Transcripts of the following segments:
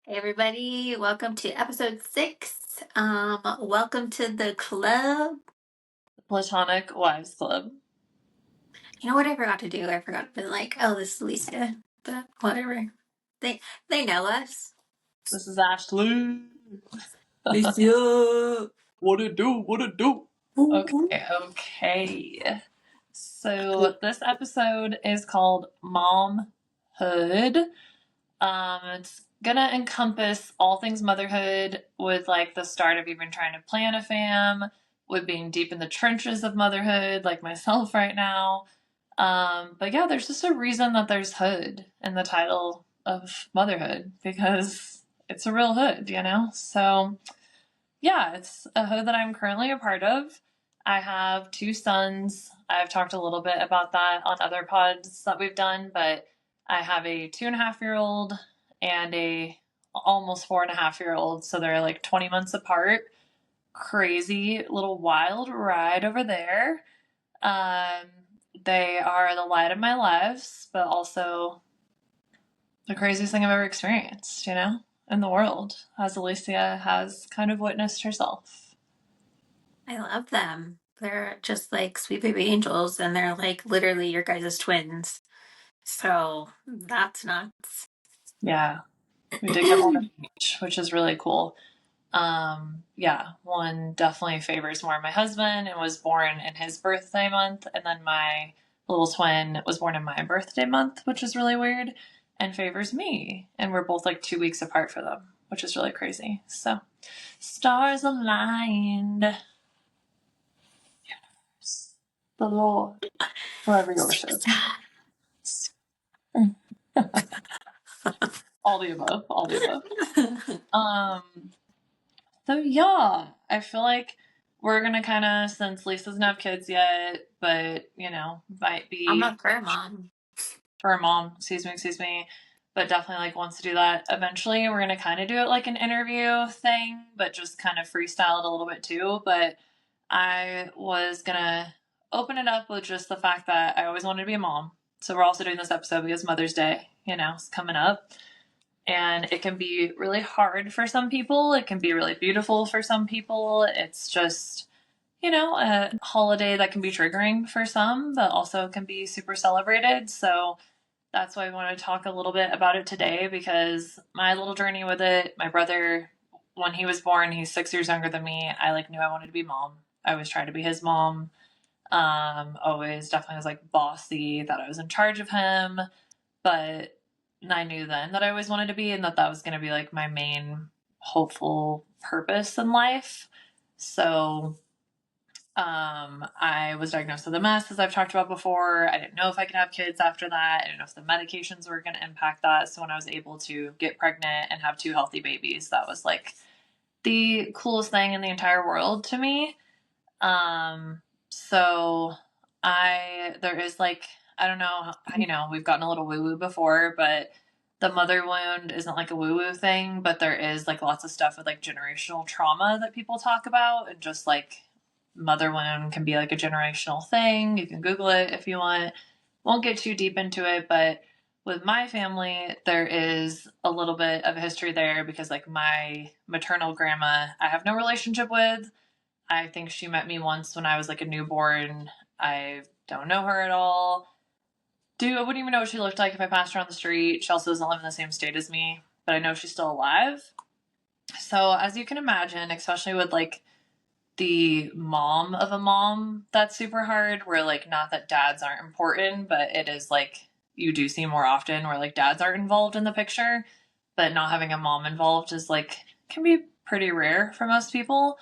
Hey everybody, welcome to episode 6. Welcome to the club. Platonic Wives Club. You know what I forgot to do? I forgot to be like, oh, this is Lisa, but whatever. They they know us. This is Ashley. Lisa. What it do? What it do? Ooh. Okay. So this episode is called Momhood. It's gonna encompass all things motherhood, with like the start of even trying to plan a fam, with being deep in the trenches of motherhood, like myself right now. But yeah, there's just a reason that there's hood in the title of motherhood, because it's a real hood, you know? So yeah, it's a hood that I'm currently a part of. I have 2 sons. I've talked a little bit about that on other pods that we've done, but I have a 2.5-year-old and a almost 4.5-year-old. So they're like 20 months apart. Crazy little wild ride over there. Um, they are the light of my lives, but also the craziest thing I've ever experienced, in the world, as Alicia has kind of witnessed herself. I love them. They're just like sweet baby angels, and they're like literally your guys' twins. So that's nuts. Yeah, we did get one of each, which is really cool. Yeah, one definitely favors more my husband and was born in his birthday month, and then my little twin was born in my birthday month, which is really weird, and favors me. And we're both like 2 weeks apart for them, which is really crazy. So, stars aligned. Yes. The Lord. Forever yours, sis. All the above. All the above. So yeah, I feel like we're gonna kind of, since Lisa doesn't have kids yet, but might I'm be a fur mom. for a mom, excuse me, but definitely like wants to do that eventually. We're gonna kind of do it like an interview thing, but just kind of freestyle it a little bit too. But I was gonna open it up with just the fact that I always wanted to be a mom. So we're also doing this episode because Mother's Day, is coming up. And it can be really hard for some people. It can be really beautiful for some people. It's just, a holiday that can be triggering for some, but also can be super celebrated. So that's why I want to talk a little bit about it today, because my little journey with it, my brother, when he was born, he's 6 years younger than me. I like knew I wanted to be mom. I always tried to be his mom. Always definitely was like bossy, that I was in charge of him. But I knew then that I always wanted to be, and that that was going to be like my main hopeful purpose in life. So I was diagnosed with MS, as I've talked about before. I didn't know if I could have kids after that. I didn't know if the medications were going to impact that. So when I was able to get pregnant and have 2 healthy babies, that was like the coolest thing in the entire world to me. So there is like, I don't know, we've gotten a little woo woo before, but the mother wound isn't like a woo woo thing, but there is like lots of stuff with like generational trauma that people talk about, and just like mother wound can be like a generational thing. You can Google it if you want. Won't get too deep into it, but with my family, there is a little bit of a history there, because like my maternal grandma, I have no relationship with. I think she met me once when I was like a newborn. I don't know her at all. I wouldn't even know what she looked like if I passed her on the street. She also doesn't live in the same state as me, but I know she's still alive. So, as you can imagine, especially with like the mom of a mom, that's super hard. Where like, not that dads aren't important, but it is like you do see more often where like dads aren't involved in the picture, but not having a mom involved is like, can be pretty rare for most people.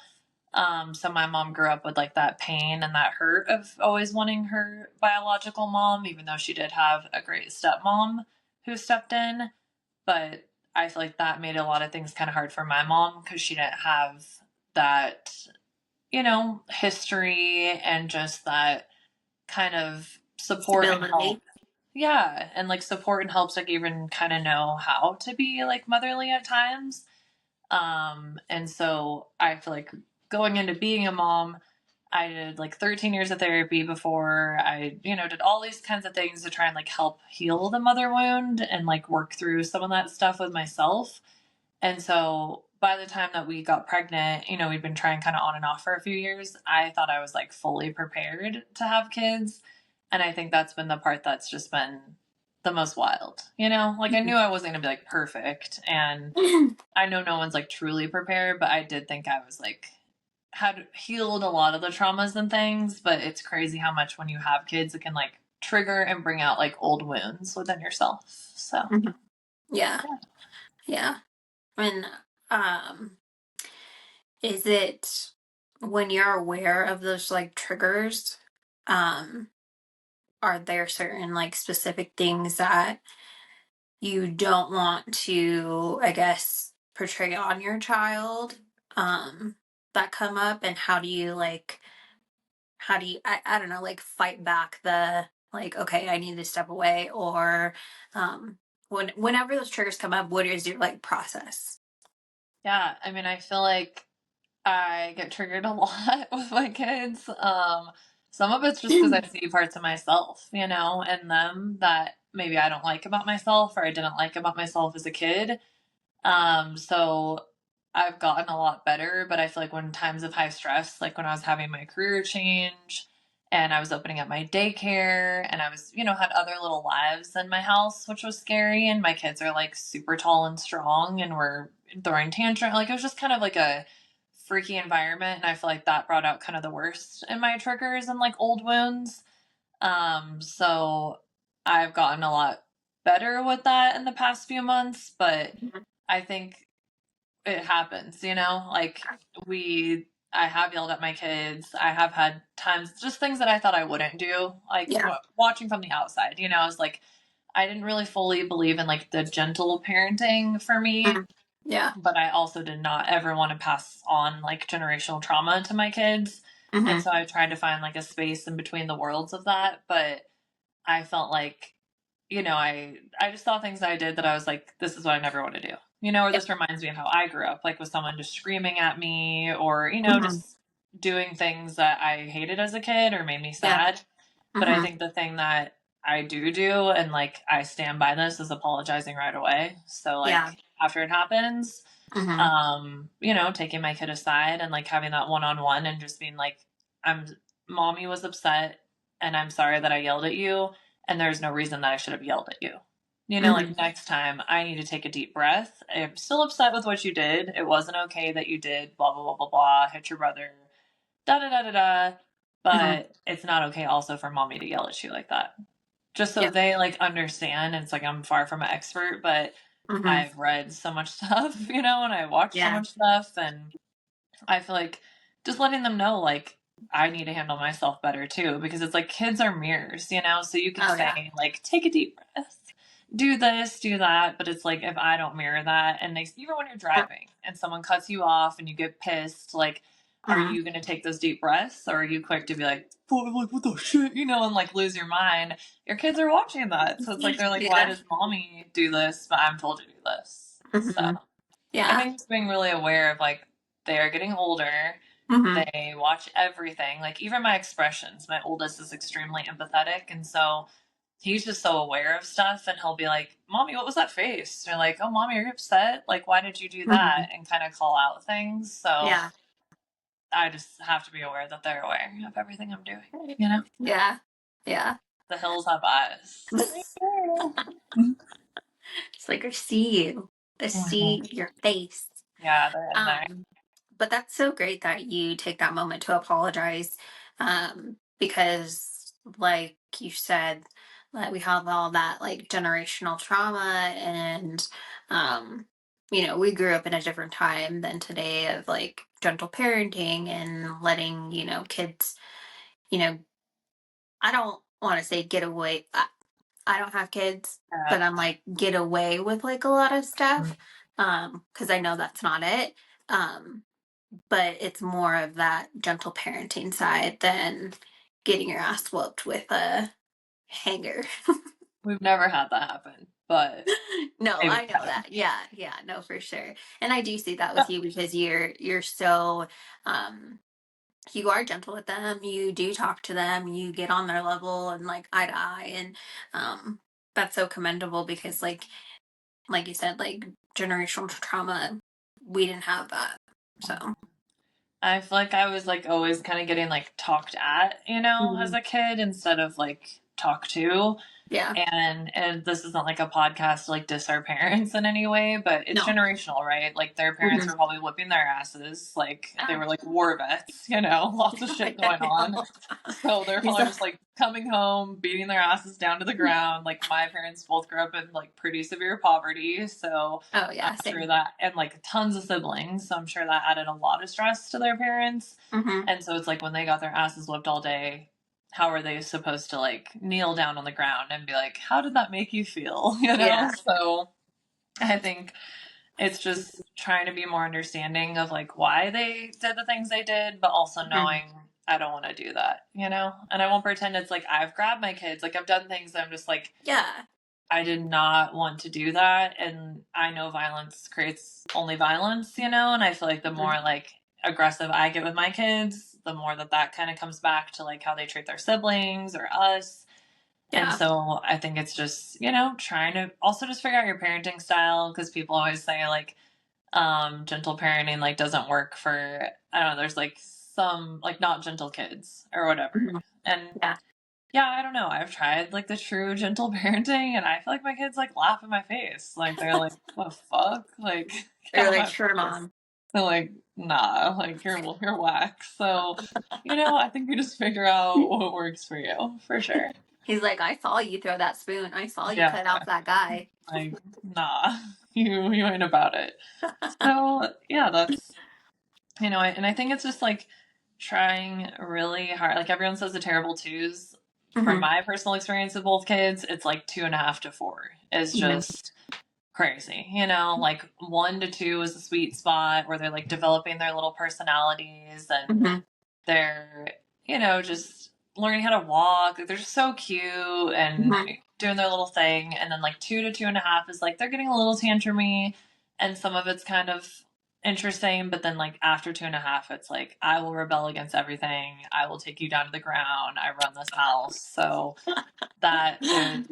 So my mom grew up with like that pain and that hurt of always wanting her biological mom, even though she did have a great stepmom who stepped in. But I feel like that made a lot of things kind of hard for my mom, because she didn't have that, history, and just that kind of support and help. Stability. Yeah. And like support and helps, like even kind of know how to be like motherly at times. And so I feel like going into being a mom, I did like 13 years of therapy before I, did all these kinds of things to try and like help heal the mother wound and like work through some of that stuff with myself. And so by the time that we got pregnant, we'd been trying kind of on and off for a few years. I thought I was like fully prepared to have kids. And I think that's been the part that's just been the most wild. Like I knew I wasn't going to be like perfect. And I know no one's like truly prepared, but I did think I was like, had healed a lot of the traumas and things. But it's crazy how much when you have kids, it can like trigger and bring out like old wounds within yourself. So, Mhm. Yeah, yeah. yeah. And um, is it when you're aware of those like triggers, um, are there certain like specific things that you don't want to, I guess, portray on your child, um, that come up? And how do you, I don't know, like fight back the, like, okay, I need to step away, or, whenever those triggers come up, what is your like process? Yeah. I mean, I feel like I get triggered a lot with my kids. Some of it's just because I see parts of myself, and them that maybe I don't like about myself or I didn't like about myself as a kid. So I've gotten a lot better, but I feel like when times of high stress, like when I was having my career change and I was opening up my daycare and I was, had other little lives in my house, which was scary. And my kids are like super tall and strong and were throwing tantrum. Like it was just kind of like a freaky environment. And I feel like that brought out kind of the worst in my triggers and like old wounds. So I've gotten a lot better with that in the past few months, but Mhm. I think it happens, like I have yelled at my kids. I have had times, just things that I thought I wouldn't do, like Yeah. watching from the outside, I was like, I didn't really fully believe in like the gentle parenting for me, Mhm. Yeah. but I also did not ever want to pass on like generational trauma to my kids. And Hmm. so I tried to find like a space in between the worlds of that, but I felt like, I just saw things that I did that I was like, this is what I never want to do, or Yeah. this reminds me of how I grew up, like with someone just screaming at me or, Hmm. just doing things that I hated as a kid or made me Yeah. sad. But I Hmm. think the thing that I do, and like I stand by this, is apologizing right away. So Yeah. like after it happens, Hmm. taking my kid aside and like having that one on one and just being like, I'm mommy was upset and I'm sorry that I yelled at you and there's no reason that I should have yelled at you. Hmm. Like next time I need to take a deep breath. I'm still upset with what you did. It wasn't okay that you did blah blah blah blah blah, hit your brother, da da da da da. Hmm. But it's not okay also for mommy to yell at you like that. Just so Yeah. they like understand. And it's like I'm far from an expert, but Hmm. I've read so much stuff, and I watched so Yeah. much stuff, and I feel like just letting them know, like, I need to handle myself better too, because it's like kids are mirrors, so you can Oh yeah. say, like, take a deep breath, do this, do that, but it's like if I don't mirror that, and even when you're driving and someone cuts you off and you get pissed, like, are Hmm. you going to take those deep breaths or are you quick to be like, "Oh, like, what the shit," and like lose your mind? Your kids are watching that. So it's like, they're like, why Yeah. does mommy do this, but I'm told to do this? So. Hmm. I Yeah. think just being really aware of like they are getting older. Hmm. They watch everything. Like even my expressions. My oldest is extremely empathetic, and so he's just so aware of stuff. And he'll be like, "Mommy, what was that face?" And you're like, "Oh, mommy, are you upset? Like, why did you do Hmm. that?" And kind of call out things. So Yeah. I just have to be aware that they're aware of everything I'm doing. Right. You know, Yeah. Yeah. the hills have eyes. It's like I see you. I Mhm. see your face. Yeah, they're in there. Um, but that's so great that you take that moment to apologize. Because like you said, that we have all that like generational trauma, and um, we grew up in a different time than today of like gentle parenting and letting, kids, you know, I don't want to say get away. I don't have kids, Yeah. but I'm like get away with like a lot of stuff. Because I know that's not it. Um, but it's more of that gentle parenting side than getting your ass whooped with a hanger. We've never had that happen, but No, maybe I know time. that. Yeah, yeah, no, for sure. And I do see that with you because you're so um you are gentle with them. You do talk to them. You get on their level and like eye to eye, and um that's so commendable because like you said, like generational trauma, we didn't have that. So, I feel like I was like always kind of getting like talked at, as mhm. a kid instead of like talked to. Yeah. And this isn't like a podcast to like diss our parents in any way, but it's No. generational, right? Like their parents Hmm. were probably whipping their asses, like they Yeah. were like war vets, lots of shit I going on. know. So they're He's probably a, just like coming home, beating their asses down to the ground. Like my parents both grew up in like pretty severe poverty, so oh I'm yeah, sure same. that, and like tons of siblings, so I'm sure that added a lot of stress to their parents. Hmm. And so it's like when they got their asses whipped all day, how are they supposed to like kneel down on the ground and be like, how did that make you feel? Yeah. So I think it's just trying to be more understanding of like why they did the things they did, but also Hmm. knowing I don't want to do that, and I won't pretend it's like I've grabbed my kids, like I've done things that I'm just like, Yeah. I did not want to do that. And I know violence creates only violence, and I feel like the Hmm. more like aggressive I get with my kids, the more that kind of comes back to like how they treat their siblings or us. And Yeah. so I think it's just, trying to also just figure out your parenting style, because people always say like gentle parenting like doesn't work for, I don't know, there's like some like not gentle kids or whatever. Hmm. And Yeah. yeah, I don't know. I've tried like the true gentle parenting, and I feel like my kids like laugh in my face. Like they're like, "What the fuck? Like get They're out of like, my sure, face." mom. They're like, "Nah, like you're whack." So, I think you just figure out what works for you for sure. He's like, I saw you throw that spoon. I saw you Yeah, cut out that guy. like nah, you ain't about it. So yeah, that's and I think it's just like trying really hard. Like everyone says the terrible twos. From Hmm. my personal experience with both kids, it's like 2.5 to 4 is Hmm. just crazy. Like 1 to 2 is the sweet spot where they're like developing their little personalities, and Hmm. they're, just learning how to walk. Like, they're just so cute and Hmm. doing their little thing. And then like 2 to 2.5 is like they're getting a little tantrumy, and some of it's kind of interesting. But then like after 2.5, it's like I will rebel against everything. I will take you down to the ground. I run this house. So that is,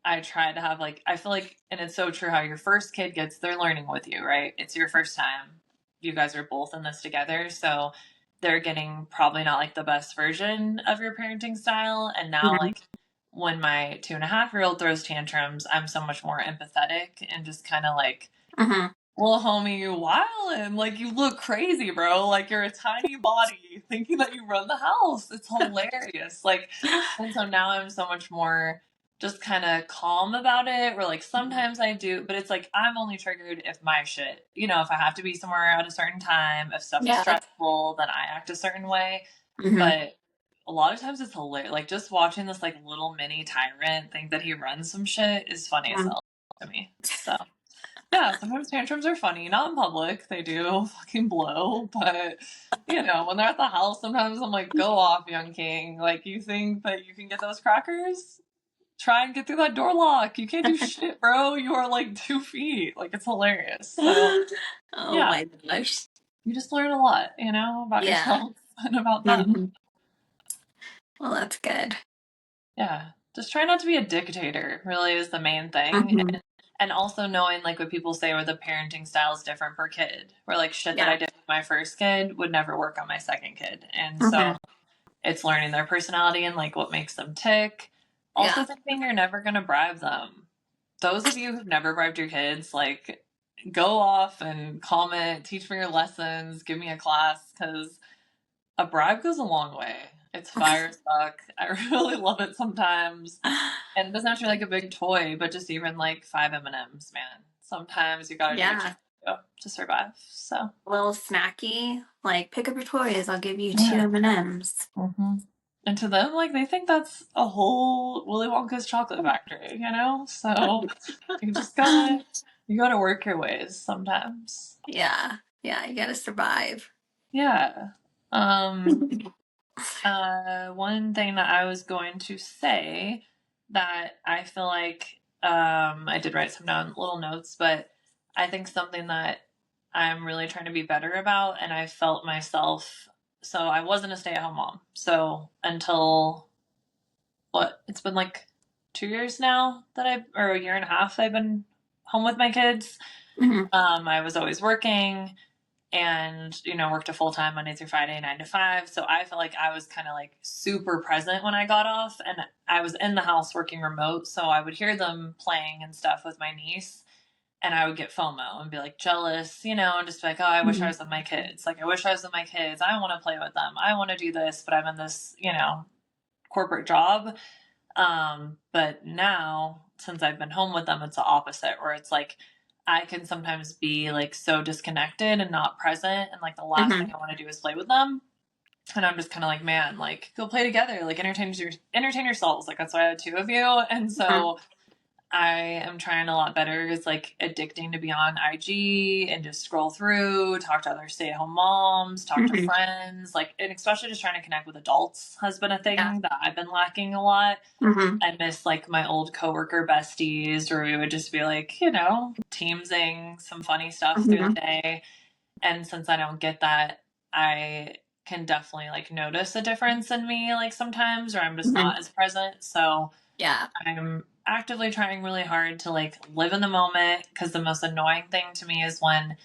I try to have like, I feel like, and it's so true how your first kid gets, they're learning with you, right? It's your first time. You guys are both in this together. So they're getting probably not like the best version of your parenting style. And now, Hmm. like, when my 2.5-year-old throws tantrums, I'm so much more empathetic and just kind of like, Hmm. well, homie, you wildin'. Like, you look crazy, bro. Like, you're a tiny body thinking that you run the house. It's hilarious. Like, and so now I'm so much more just kind of calm about it. Or, like, sometimes I do, but it's like I'm only triggered if my shit, if I have to be somewhere at a certain time, if stuff is Yeah. stressful, then I act a certain way. Hmm. But a lot of times it's hilarious. Like, just watching this, like, little mini tyrant think that he runs some shit is funny as hell to me. So. Yeah, sometimes tantrums are funny. Not in public, they do fucking blow. But, when they're at the house, sometimes I'm like, go off, young king. Like, you think that you can get those crackers? Try and get through that door lock. You can't do shit, bro. You are like 2 feet. Like, it's hilarious. So, Oh yeah, my gosh. you just learn a lot, about Yeah. yourself and about them. Hmm. Well, that's good. Yeah. Just try not to be a dictator, really, is the main thing. Hmm. And also knowing, like, what people say where the parenting style is different per kid. Where, like, shit that I Yeah. did with my first kid would never work on my second kid. And Hmm. so it's learning their personality and, like, what makes them tick. Also Yeah. thinking you're never going to bribe them. Those of you who've never bribed your kids, like, go off and comment, teach me your lessons, give me a class, because a bribe goes a long way. It's fire as fuck. I really love it sometimes. And it doesn't have to be like a big toy, but just even like 5 M&Ms, man. Sometimes you gotta do what you Yeah. do to survive. So A little snacky. Like, pick up your toys. I'll give you two yeah. M&Ms. hmm And to them, like they think that's a whole Willy Wonka's chocolate factory. So you gotta work your ways sometimes. Yeah. Yeah. You gotta survive. Yeah. Um, One thing that I was going to say that I feel like I did write some down little notes, but I think something that I'm really trying to be better about, and I felt myself. So I wasn't a stay-at-home mom. So until what? It's been like 2 years now that or a year and a half I've been home with my kids. Mhm. I was always working and, worked a full time Monday through Friday, 9 to 5. So I felt like I was kind of like super present when I got off, and I was in the house working remote. So I would hear them playing and stuff with my niece, and I would get FOMO and be like jealous, and just be like, oh, I wish I Mhm. was with my kids. Like, I wish I was with my kids. I want to play with them. I want to do this, but I'm in this, corporate job. But now, since I've been home with them, it's the opposite, where it's like I can sometimes be like so disconnected and not present, and like the last thing Mhm. I want to do is play with them. And I'm just kind of like, man, like go play together, like entertain yourselves. Like that's why I had two of you, and Mhm. so I am trying a lot better. It's like addicting to be on IG and just scroll through, talk to other stay-at-home moms, talk to Mhm. friends, like, and especially just trying to connect with adults has been a Yeah. thing that I've been lacking a lot. Mhm. I miss like my old coworker besties where we would just be like, teamsing some funny stuff through the Mhm. day. And since I don't get that, I can definitely like notice a difference in me like sometimes, or I'm just Mhm. not as present. So Yeah. I'm actively trying really hard to like live in the moment, because the most annoying thing to me is when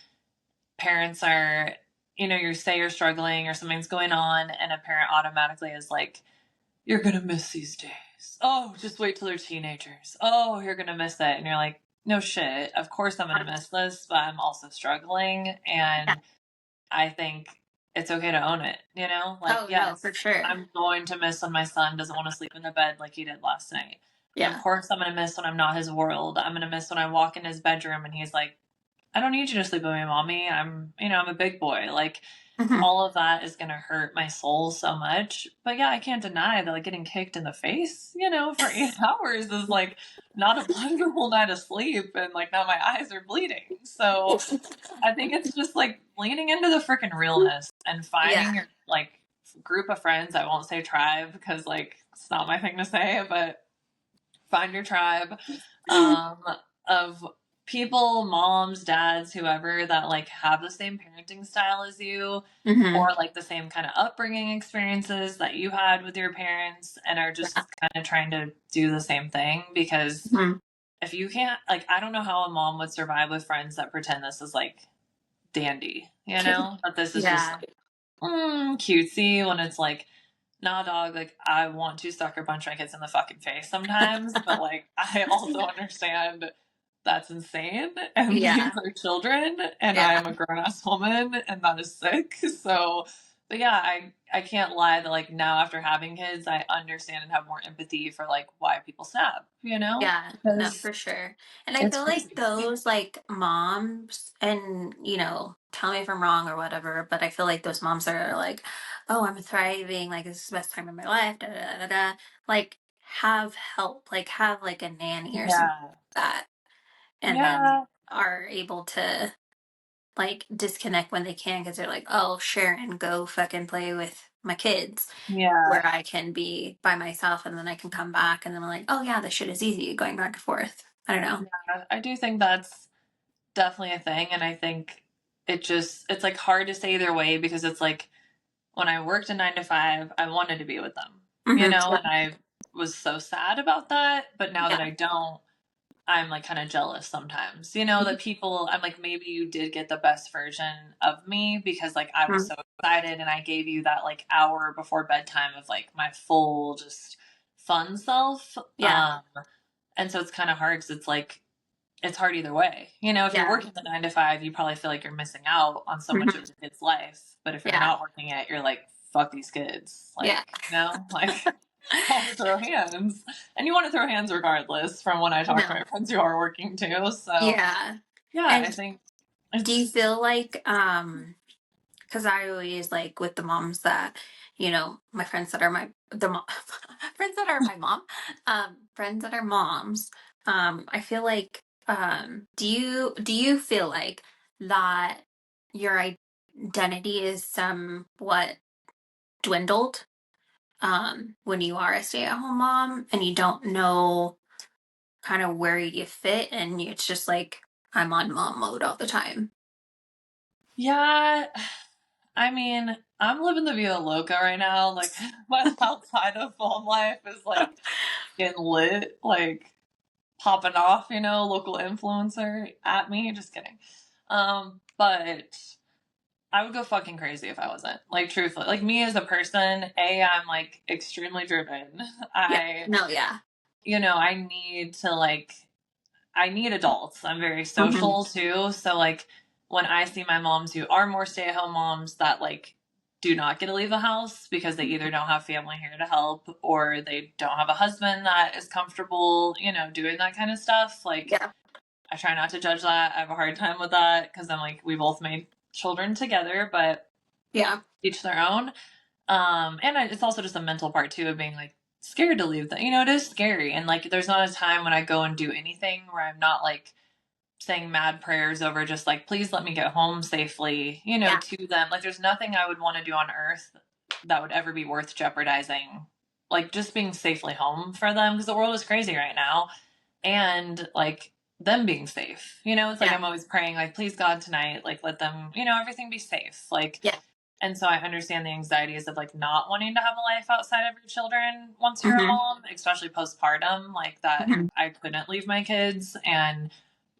parents are, you say you're struggling or something's going on, and a parent automatically is like, you're gonna miss these days. Oh, just wait till they're teenagers. Oh, you're gonna miss it. And you're like, no shit. Of course I'm gonna miss this, but I'm also struggling. Yeah. And I think it's okay to own it, Like, Oh no, for yes, sure. I'm going to miss when my son doesn't want to sleep in the bed like he did last night. And of Yeah. course I'm gonna miss when I'm not his world. I'm gonna miss when I walk in his bedroom and he's like, I don't need you to sleep with me, mommy. I'm a big boy. Like, Mhm. all of that is going to hurt my soul so much. But yeah, I can't deny that like getting kicked in the face, for 8 hours is like not a pleasurable night of sleep. And like now my eyes are bleeding. So I think it's just like leaning into the freaking realness and Yeah. finding your like group of friends. I won't say tribe because like it's not my thing to say, but find your tribe um, of people, moms, dads, whoever that like have the same parenting style as you, or Mhm. like the same kind of upbringing experiences that you had with your parents, and are just Yeah. kind of trying to do the same thing. Because Mhm. if you can't, like, I don't know how a mom would survive with friends that pretend this is like dandy, but this is just Yeah. like cutesy, when it's like, nah, dog, like, I want to sucker punch my kids in the fucking face sometimes, but like, I also understand that's insane and these Yeah. are children and I Yeah. am a grown ass woman and that is sick. So, but yeah, I can't lie that like now after having kids, I understand and have more empathy for like why people snap, Yeah, no, because for sure. And I it's feel like crazy. those like moms, and tell me if I'm wrong or whatever, but I feel like those moms that are like, oh, I'm thriving, like this is the best time of my life, da da da da, da, like have help, like have like a nanny or something Yeah. like that, and then Yeah. are able to like disconnect when they can because they're like, oh, Sharon, go fucking play with my kids Yeah. where I can be by myself and then I can come back and then I'm like, oh yeah, this shit is easy going back and forth. I don't know. Yeah. I do think that's definitely a thing. And I think it's like hard to say either way, because it's like when I worked a 9 to 5, I wanted to be with them, Hmm. and I was so sad about that. But now that Yeah. I don't, I'm like kind of jealous sometimes, that people, I'm like, maybe you did get the best version of me, because like I was Mhm. so excited and I gave you that like hour before bedtime of like my full, just fun self. Yeah. And so it's kind of hard, because it's like, it's hard either way. If you're Yeah. working the 9 to 5, you probably feel like you're missing out on so much Hmm. of your kid's life. But if you're Yeah. not working it, you're like, fuck these kids. Yeah. Like, like I want to throw hands. And you want to throw hands regardless, from when I talk to my No. friends who are working too. So Yeah. yeah, I And think do you it's, feel like because I always like with the moms that, my friends that are friends that are my mom, friends that are moms, I feel like, do you feel like that your identity is somewhat dwindled, when you are a stay-at-home mom and you don't know kind of where you fit and it's just like I'm on mom mode all the time. yeah. I mean, I'm living the vida loca right now. Like, my outside of home life is like getting lit. Like, popping off, you know, local influencer at me. Just kidding. But I would go fucking crazy if I wasn't. Like, truthfully. Like, me as a person, I'm like extremely driven. Yeah. I, No, yeah. you know, I need to like, I need adults. I'm very Hmm. social too. So, like, when I see my moms who are more stay at home moms that like do not get to leave the house because they either don't have family here to help or they don't have a husband that is comfortable, you know, doing that kind of stuff, like, Yeah. I try not to judge that. I have a hard time with that because I'm like, we both made children together, but Yeah. each their own. It's also just a mental part too of being like scared to leave them. You know, it is scary. And like, there's not a time when I go and do anything where I'm not like saying mad prayers over just like, please let me get home safely, you know, Yeah. to them. Like, there's nothing I would want to do on earth that would ever be worth jeopardizing, like just being safely home for them because the world is crazy right now. And like, them being safe, you know, it's like Yeah. I'm always praying, like, please God tonight, like, let them, you know, everything be safe. Like, Yeah. and so I understand the anxieties of like not wanting to have a life outside of your children once you're a Hmm. mom, especially postpartum, like that Hmm. I couldn't leave my kids. And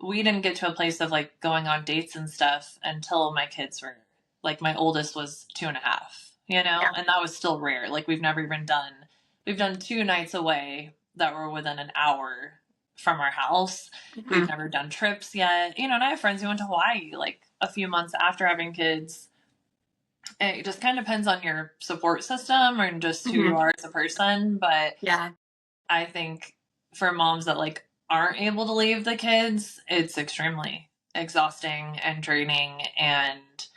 we didn't get to a place of like going on dates and stuff until my kids were like, my oldest was 2.5, you know, Yeah. and that was still rare. Like, we've done 2 nights away that were within an hour from our house. We've Hmm. never done trips yet, you know, and I have friends who went to Hawaii like a few months after having kids. It just kind of depends on your support system and just who you Hmm. are as a person. But Yeah. I think for moms that like aren't able to leave the kids, it's extremely exhausting and draining. And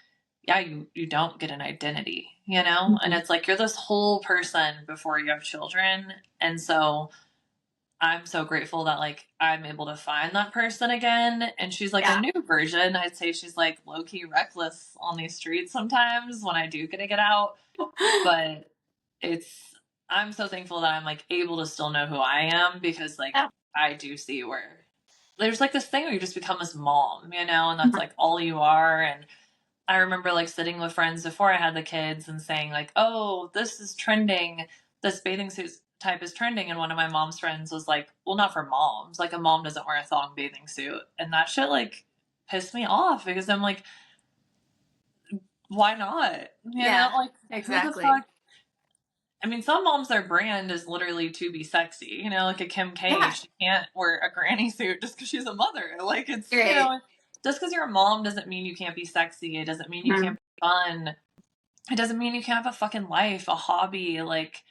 yeah, you don't get an identity, you know? And Hmm. it's like you're this whole person before you have children. And so I'm so grateful that like I'm able to find that person again. And she's like a Yeah. new version. I'd say she's like low key reckless on these streets sometimes when I do get to get out. But it's, I'm so thankful that I'm like able to still know who I am because like Yeah. I do see where there's like this thing where you just become this mom, you know, and that's Mhm. like all you are. And I remember like sitting with friends before I had the kids and saying like, "Oh, this is trending. This bathing suit type is trending." And one of my mom's friends was like, "Well, not for moms. Like, a mom doesn't wear a thong bathing suit." And that shit like pissed me off because I'm like, why not? You know, Yeah. like, who the Exactly. fuck? I mean, some moms, their brand is literally to be sexy. You know, like a Kim K, Yeah. she can't wear a granny suit just because she's a mother. Like, it's, you Great. know, just because you're a mom doesn't mean you can't be sexy. It doesn't mean you can't Hmm. be fun. It doesn't mean you can't have a fucking life, a hobby. Like,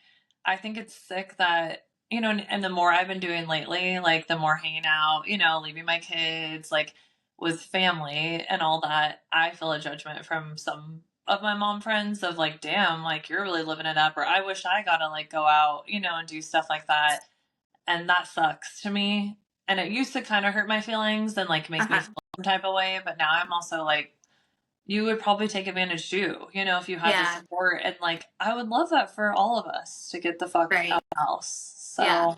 I think it's sick that, you know, and the more I've been doing lately, like, the more hanging out, you know, leaving my kids, like, with family and all that, I feel a judgment from some of my mom friends of like, damn, like, you're really living it up, or I wish I got to like go out, you know, and do stuff like that. And that sucks to me. And it used to kind of hurt my feelings and like make me Uh-huh. feel some type of way. But now I'm also like, you would probably take advantage too, you know, if you had the Yeah. support. And like, I would love that for all of us to get the fuck out Right. of the house. Yeah. So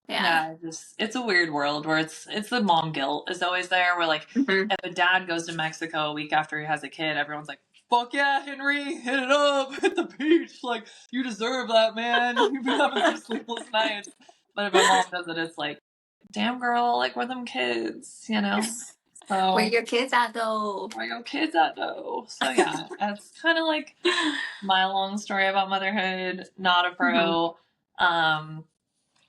Yeah. yeah, it's a weird world where it's the mom guilt is always there. Where like, Hmm. if a dad goes to Mexico a week after he has a kid, everyone's like, "Fuck yeah, Henry, hit it up at the beach! Like, you deserve that, man. You've been having some sleepless nights." But if a mom does it, it's like, "Damn girl, like where them kids?" You know. Where So your kids at though? where your kids at though? So yeah, it's kind of like my long story about motherhood. Not a Hmm. pro. Um,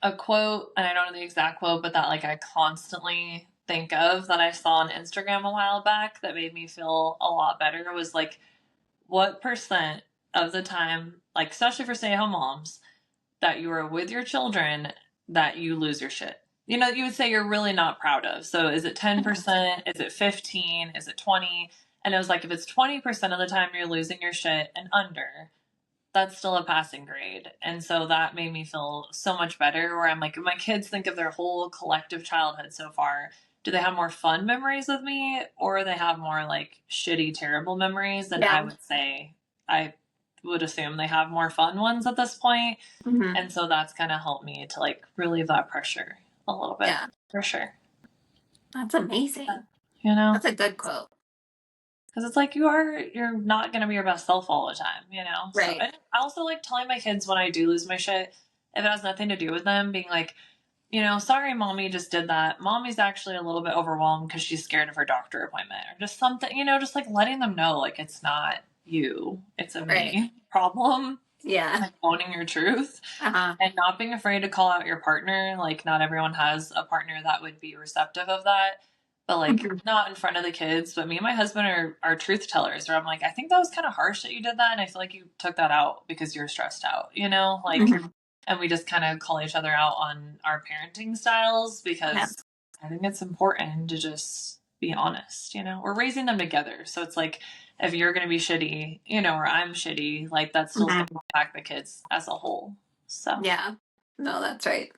a quote, and I don't know the exact quote, but that like I constantly think of that I saw on Instagram a while back that made me feel a lot better was like, what percent of the time, like especially for stay-at-home moms, that you are with your children that you lose your shit? You know, you would say you're really not proud of. So is it 10%? Is it 15? Is it 20? And it was like, if it's 20% of the time you're losing your shit and under, that's still a passing grade. And so that made me feel so much better where I'm like, if my kids think of their whole collective childhood so far, do they have more fun memories with me or they have more like shitty, terrible memories? And I Yeah. would say I would assume they have more fun ones at this point. Hmm. And so that's kind of helped me to like relieve that pressure a little bit Yeah. for sure. That's amazing. You know? That's a good quote. Because it's like you're not gonna be your best self all the time, you know. So Right. and I also like telling my kids when I do lose my shit, if it has nothing to do with them, being like, sorry, mommy just did that. Mommy's actually a little bit overwhelmed because she's scared of her doctor appointment, or just something, just like letting them know, like, it's not you, it's a Right. me problem, Yeah. like owning your truth Uh-huh. and not being afraid to call out your partner. Like, not everyone has a partner that would be receptive of that, but like, Mhm. not in front of the kids. But me and my husband are truth tellers, where I'm like, I think that was kind of harsh that you did that. And I feel like you took that out because you're stressed out, like, Mhm. and we just kind of call each other out on our parenting styles Yeah. because I think it's important to just be honest. We're raising them together. So it's like, if you're going to be shitty, or I'm shitty, like, that's still going Mhm. to impact the kids as a whole. So, Yeah. No, that's right.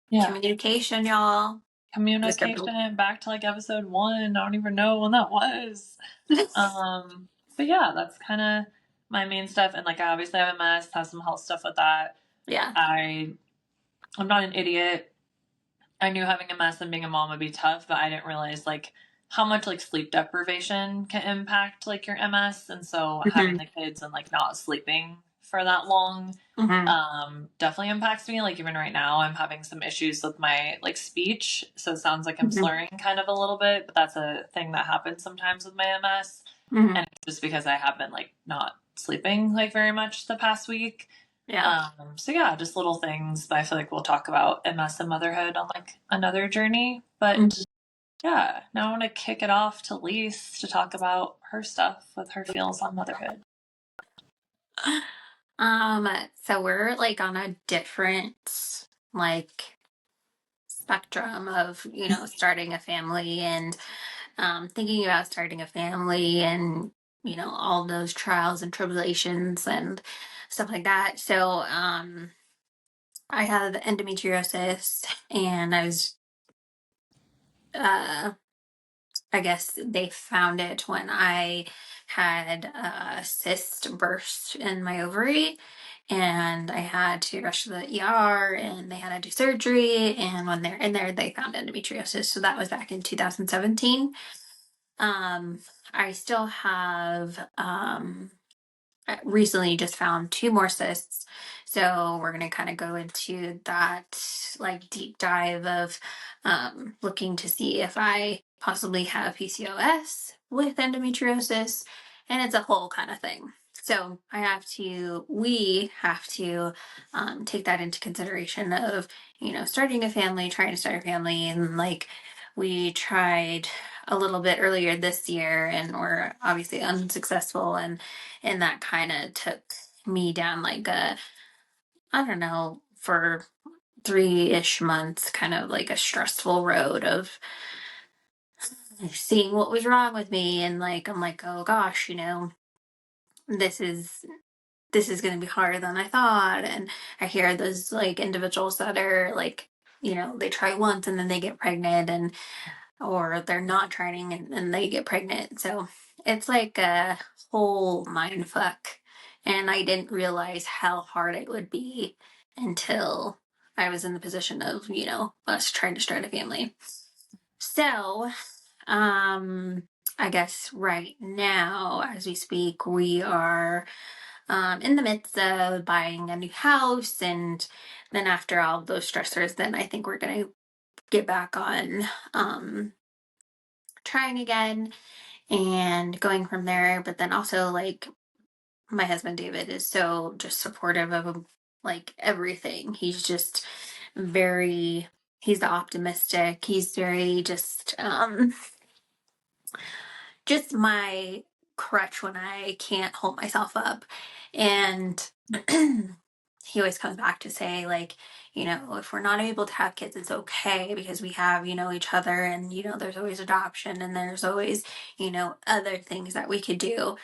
yeah. Communication, y'all. Just a- Communication, back to like episode 1. I don't even know when that was. Um, but yeah, that's kind of my main stuff. And like, I obviously have MS, have some health stuff with that. Yeah. I'm not an idiot. I knew having MS and being a mom would be tough, but I didn't realize like how much like sleep deprivation can impact like your MS. And so having Mhm. the kids and like not sleeping for that long Mhm. definitely impacts me. Like, even right now I'm having some issues with my like speech. So it sounds like I'm Mhm. slurring kind of a little bit, but that's a thing that happens sometimes with my MS. Mhm. And it's just because I have been like not sleeping like very much the past week. Yeah. So yeah, just little things. But I feel like we'll talk about MS and motherhood on like another journey. But Mhm. yeah, now I want to kick it off to Lise to talk about her stuff with her feels on motherhood. So we're like on a different like spectrum of, starting a family and thinking about starting a family and, all those trials and tribulations and stuff like that. So I had endometriosis and uh I guess they found it when I had a cyst burst in my ovary, and I had to rush to the ER, and they had to do surgery. And when they're in there, they found endometriosis. So that was back in 2017. Um, I still have I recently just found two more cysts. So we're going to kind of go into that like deep dive of looking to see if I possibly have PCOS with endometriosis. And it's a whole kind of thing. So we have to take that into consideration of, starting a family, trying to start a family. And like we tried a little bit earlier this year and we're obviously unsuccessful. And that kind of took me down like I don't know, for 3-ish months, kind of like a stressful road of seeing what was wrong with me. And like, I'm like, oh gosh, this is. This is going to be harder than I thought. And I hear those like individuals that are like, they try once and then they get pregnant and or they're not trying and they get pregnant. So it's like a whole mind fuck. And I didn't realize how hard it would be until I was in the position of, us trying to start a family. So, um, I guess right now, as we speak, we are in the midst of buying a new house. And then after all those stressors, then I think we're going to get back on trying again and going from there. But then also, like, my husband David is so just supportive of like everything. He's just very, he's the optimistic. He's very just my crutch when I can't hold myself up. And he always comes back to say, like, if we're not able to have kids, it's okay because we have, each other and, there's always adoption and there's always, other things that we could do,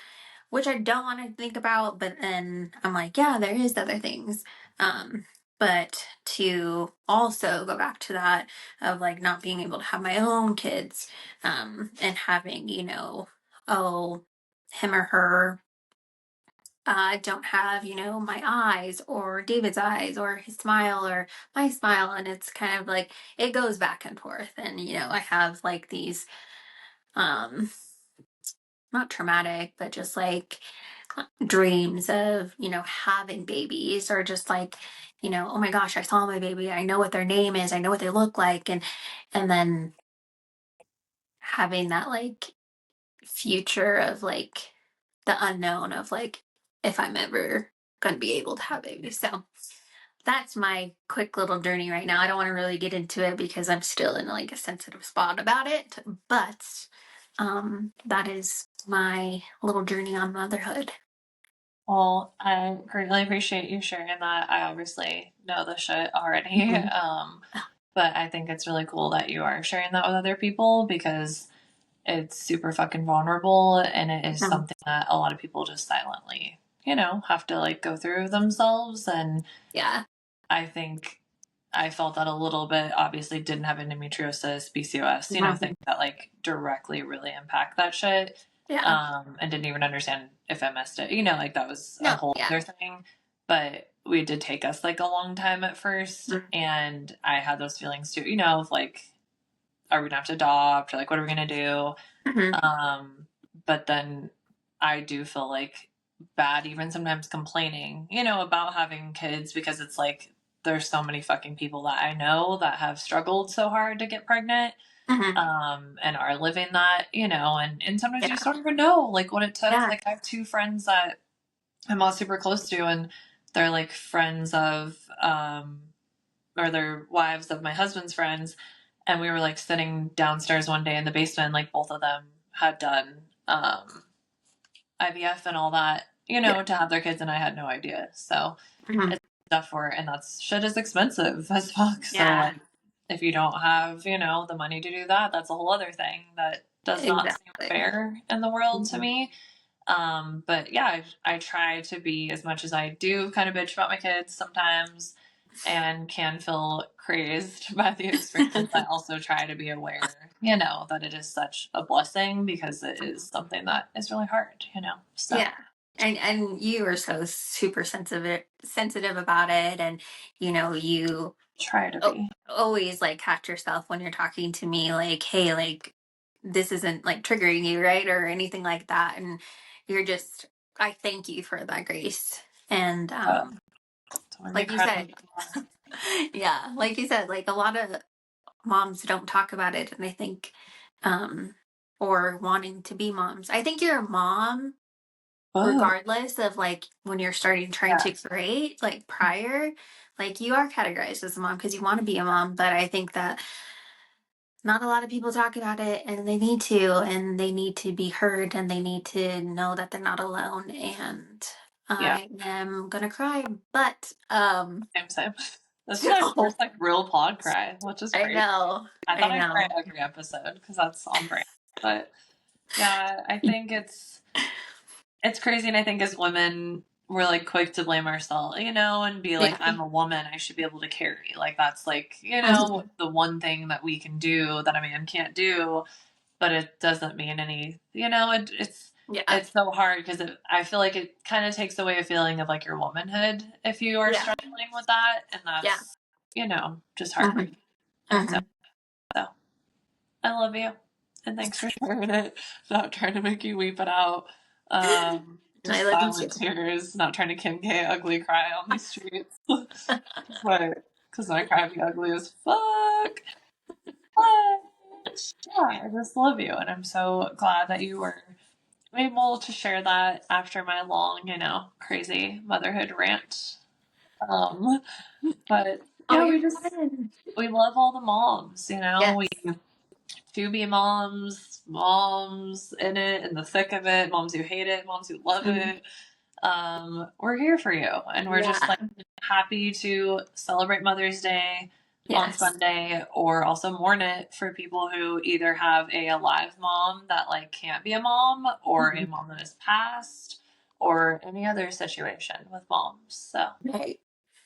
which I don't want to think about. But then I'm like, yeah, there is other things. Um, but to also go back to that of like not being able to have my own kids, and having, oh, him or her don't have, my eyes or David's eyes or his smile or my smile. And it's kind of like it goes back and forth. And, I have like these, um, not traumatic, but just like dreams of, having babies, or just like, oh my gosh, I saw my baby. I know what their name is. I know what they look like. And then having that like future of like the unknown of like if I'm ever going to be able to have babies. So that's my quick little journey right now. I don't want to really get into it because I'm still in like a sensitive spot about it, but that is my little journey on motherhood. Well, I greatly appreciate you sharing that. I obviously know the shit already. Mhm. But I think it's really cool that you are sharing that with other people because it's super fucking vulnerable and it is Um, something that a lot of people just silently, have to like go through themselves. And yeah. I think I felt that a little bit. Obviously, didn't have endometriosis, PCOS, Mhm. things that like directly really impact that shit. Yeah. And didn't even understand if I missed it. Like that was a No, whole yeah. other thing. But we did take us like a long time at first, and I had those feelings too. Of like, are we gonna have to adopt, or like, what are we gonna do? Mhm. But then I do feel like bad, even sometimes complaining, about having kids because it's like there's so many fucking people that I know that have struggled so hard to get pregnant, Mhm. and are living that, and sometimes you Yeah. just don't even know like what it took. Yeah. Like I have two friends that I'm all super close to, and they're like friends of, or they're wives of my husband's friends. And we were like sitting downstairs one day in the basement, like both of them had done IVF and all that, Yeah. to have their kids, and I had no idea. So Mhm. it's stuff for, and that's shit is expensive as fuck. So Yeah. like, if you don't have, the money to do that, that's a whole other thing that does not seem Exactly. fair in the world to Mhm. me. But yeah, I try to be, as much as I do kind of bitch about my kids sometimes and can feel crazed by the experience, I also try to be aware, that it is such a blessing because it is something that is really hard, so Yeah. And you are so super sensitive about it, and you try to be. always like catch yourself when you're talking to me like, hey, like this isn't like triggering you, right? Or anything like that. And you're just I thank you for that grace. And So when you like you cry, said, yeah, like you said, like a lot of moms don't talk about it, and I think um or wanting to be moms. I think you're a mom oh regardless of like when you're starting trying to yes, create like prior, like you are categorized as a mom because you want to be a mom, but I think that not a lot of people talk about it, and they need to be heard, and they need to know that they're not alone. And yeah, I am gonna cry, but same. This is our so first like real pod cry, which is I crazy. know, I I thought I'd cry know. every episode because that's on brand, but yeah, I think it's crazy. And I think as women, we're like quick to blame ourselves, and be like, Yeah. I'm a woman, I should be able to carry. Like, that's like, Mhm. the one thing that we can do that a man can't do, but it doesn't mean any, Yeah. it's so hard because I feel like it kind of takes away a feeling of like your womanhood if you are Yeah. struggling with that. And Yeah. that's, just Hmm. heartbreaking. And so, Hmm. so I love you. And thanks for sharing it. Not trying to make you weep it out. Your I love you too. silent tears, not trying to Kim K ugly cry on these streets. But because I cry be ugly as fuck. But yeah, I just love you. And I'm so glad that you were able to share that after my long, crazy motherhood rant. Um, but Oh, yeah, you're fine. we love all the moms, we Yes. to be moms, moms in it, in the thick of it, moms who hate it, moms who love Mhm. it. We're here for you. And we're just Yeah. like happy to celebrate Mother's Day on Yes. Sunday or also mourn it for people who either have a alive mom that like can't be a mom or a Mhm. mom that has passed or any other situation with moms. So Right.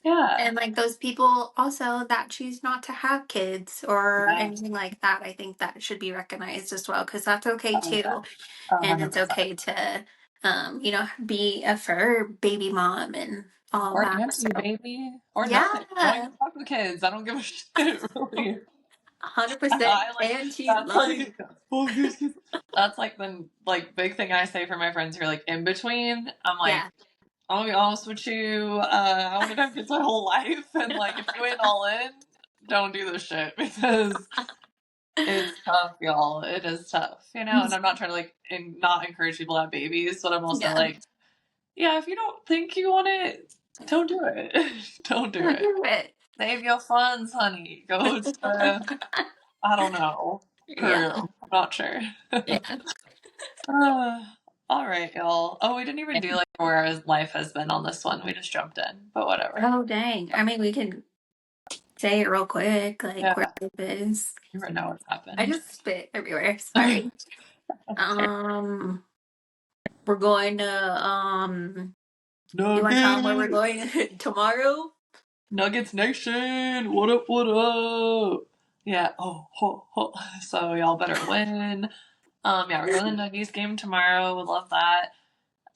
yeah. And like those people also that choose not to have kids or Yeah. anything like that, I think that should be recognized as well because that's okay Oh yeah. too. And it's 100%. okay to, be a fur baby mom and all Or that. empty, So baby. Or nothing. Don't yeah, even talk to kids. I don't give a shit, really. 100%. I like And choose that's life. like oh, yes, yes. That's like the like big thing I say for my friends who are like in between. I'm like, Yeah. I'll be honest with you. I wanted to have kids my whole life, and like if you ain't all in, don't do this shit because it's tough, y'all. It is tough, you know. And I'm not trying to like not encourage people to have babies, but I'm also Yeah. like, yeah, if you don't think you want it, don't do it. Don't do Don't it. do it. Save your funds, honey. Go to I don't know, Yeah. Peru. I'm not sure. Yeah. Uh, all right, y'all. Oh, we didn't even do like where our life has been on this one. We just jumped in, but whatever. Oh dang. I mean we can say it real quick, like where Yeah, life is. you never know what's I happened. just spit everywhere. Sorry. Um we're going to you wanna tell them where we're Nuggets, going tomorrow? Nuggets Nation. What up? What up? Yeah. Oh, ho, ho. So y'all better win. Yeah, we're going to the Nuggies game tomorrow. Would love that.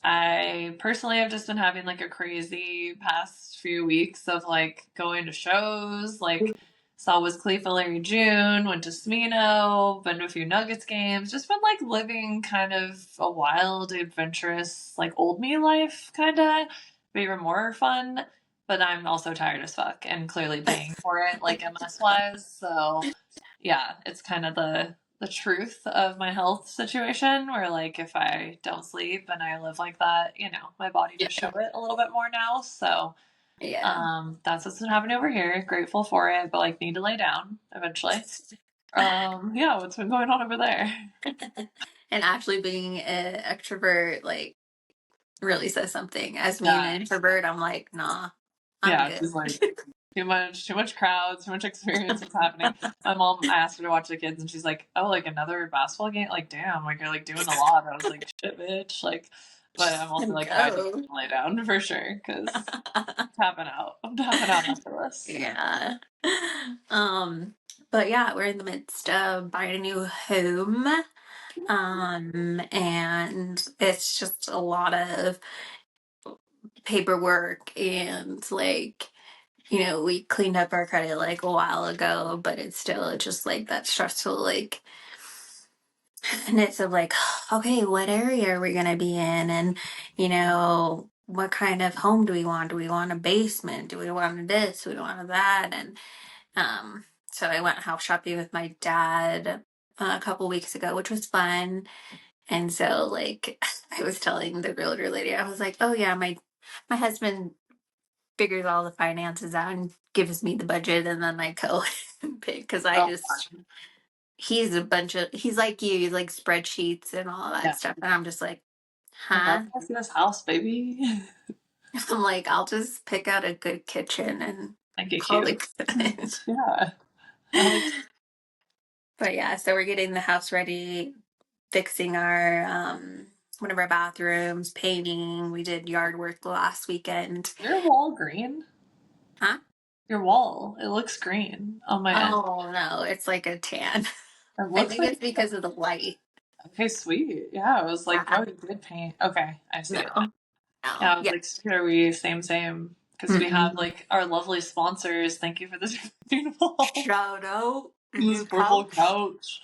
I personally have just been having like a crazy past few weeks of like going to shows, like saw Wiz Khalifa Larry June, went to Smino, been to a few Nuggets games, just been like living kind of a wild, adventurous, like old me life kind of, but even more fun. But I'm also tired as fuck and clearly paying for it, like MS wise. So yeah, it's kind of the truth of my health situation where like if I don't sleep and I live like that, you know, my body Yeah. just show it a little bit more now. So Yeah. that's what's been happening over here. Grateful for it, but like need to lay down eventually. Yeah, what's been going on over there? And actually being an extrovert like really says something. As me an Yeah. introvert, I'm like, nah, I'm Yeah, good. she's like too much crowds, too much experience what's happening. My mom asked her to watch the kids and she's like, oh, like another basketball game? Like, damn, like you're like doing a lot. I was like, shit, bitch. Like, but I'm also And like, I just go. lay down for sure because tapping out. I'm tapping out after this. Yeah. Um, but yeah, we're in the midst of buying a new home. And it's just a lot of paperwork and like, we cleaned up our credit like a while ago, but it's still just like that stressful, like, and it's of like, okay, what area are we gonna be in? And, what kind of home do we want? Do we want a basement? Do we want this? Do we want that? And so I went house shopping with my dad a couple weeks ago, which was fun. And so like I was telling the realtor lady, I was like, oh yeah, my husband figures all the finances out and gives me the budget, and then I go and pick because I Oh, just he's like you, he's like spreadsheets and all that yeah. stuff. And I'm just like, Like, I huh? want to see this house, baby. I'm like, I'll just pick out a good kitchen and Like it call cute. it good. Yeah. Alex, But yeah, so we're getting the house ready, fixing our one of our bathrooms, painting. We did yard work last weekend. your wall green? Huh? Your wall. It looks green on my end. Oh no, it's like a tan. It I looks think like it's because of the light. okay, sweet. Yeah, I was like, Yeah. oh, you did paint. Okay, I see it now. No. No. Yeah, I was Yeah. like, are we same, same? Because we have Mm-mm. like our lovely sponsors. Thank you for this beautiful, Shout out the this new purple couch. couch.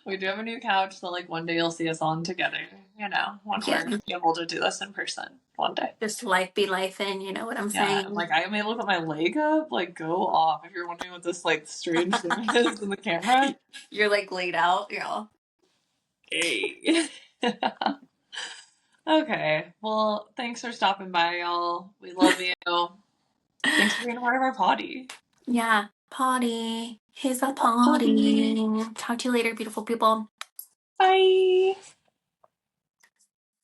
We do have a new couch that like one day you'll see us on together. You know, when Yeah. we're able to do this in person one day. Just life be life in, you know what I'm Yeah, I'm saying? like I am able to put my leg up, like go off. If you're wondering what this like strange thing is in the camera, You're like laid out, y'all. hey. Okay, well, thanks for stopping by, y'all. We love you. Thanks for being a part of our potty. Yeah. Potty. Here's a Potty. potty. Talk to you later, beautiful people. Bye.